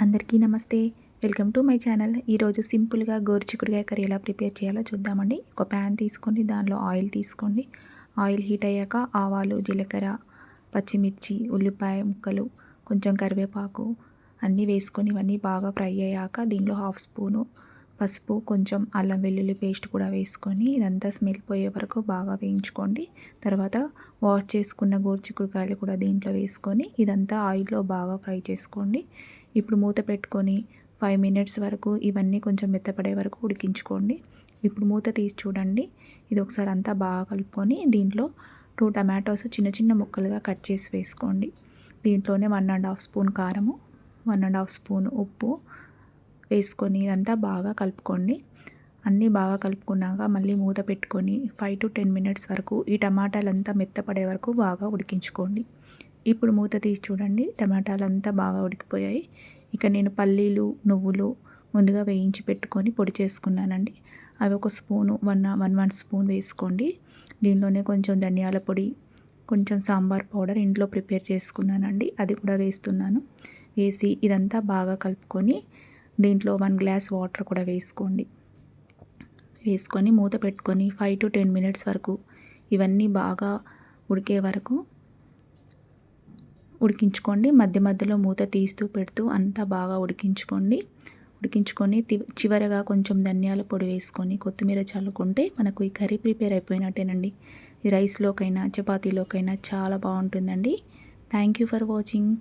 అందరికీ నమస్తే. Welcome to my channel. ఈరోజు సింపుల్గా గోరుచిక్కుడుకాయ కర్రీ ఎలా ప్రిపేర్ చేయాలో చూద్దామండి. ఒక ప్యాన్ తీసుకోండి, దానిలో ఆయిల్ తీసుకోండి. ఆయిల్ హీట్ అయ్యాక ఆవాలు, జీలకర్ర, పచ్చిమిర్చి, ఉల్లిపాయ ముక్కలు, కొంచెం కరివేపాకు అన్నీ వేసుకొని ఇవన్నీ బాగా ఫ్రై అయ్యాక దీనిలో 1/2 స్పూను పసుపు, కొంచెం అల్లం వెల్లుల్లి పేస్ట్ కూడా వేసుకొని ఇదంతా స్మెల్ పోయే వరకు బాగా వేయించుకోండి. తర్వాత వాష్ చేసుకున్న గోరుచిక్కుడుకాయలు కూడా దీంట్లో వేసుకొని ఇదంతా ఆయిల్లో బాగా ఫ్రై చేసుకోండి. ఇప్పుడు మూత పెట్టుకొని 5 మినిట్స్ వరకు ఇవన్నీ కొంచెం మెత్తపడే వరకు ఉడికించుకోండి. ఇప్పుడు మూత తీసి చూడండి. ఇది ఒకసారి అంతా బాగా కలుపుకొని దీంట్లో 2 టమాటోస్ చిన్న చిన్న ముక్కలుగా కట్ చేసి వేసుకోండి. దీంట్లోనే 1½ స్పూన్ కారము, 1½ స్పూన్ ఉప్పు వేసుకొని ఇదంతా బాగా కలుపుకోండి. అన్నీ బాగా కలుపుకున్నాక మళ్ళీ మూత పెట్టుకొని 5 to 10 మినిట్స్ వరకు ఈ టమాటాలంతా మెత్తపడే వరకు బాగా ఉడికించుకోండి. ఇప్పుడు మూత తీసి చూడండి, టమాటాలంతా బాగా ఉడికిపోయాయి. ఇక నేను పల్లీలు, నువ్వులు ముందుగా వేయించి పెట్టుకొని పొడి చేసుకున్నానండి. అవి ఒక స్పూను 1 స్పూన్ వేసుకోండి. దీనిలోనే కొంచెం ధనియాల పొడి, కొంచెం సాంబార్ పౌడర్ ఇంట్లో ప్రిపేర్ చేసుకున్నానండి, అది కూడా వేస్తున్నాను. వేసి ఇదంతా బాగా కలుపుకొని దీంట్లో 1 గ్లాస్ వాటర్ కూడా వేసుకోండి. వేసుకొని మూత పెట్టుకొని 5 to 10 మినిట్స్ వరకు ఇవన్నీ బాగా ఉడికే వరకు ఉడికించుకోండి. మధ్య మధ్యలో మూత తీస్తూ పెడుతూ అంతా బాగా ఉడికించుకొని చివరగా కొంచెం ధనియాల పొడి వేసుకొని కొత్తిమీర చల్లుకుంటే మనకు ఈ కర్రీ ప్రిపేర్ అయిపోయినట్టేనండి. ఈ రైస్లోకైనా చపాతీలోకైనా చాలా బాగుంటుందండి. Thank you for watching.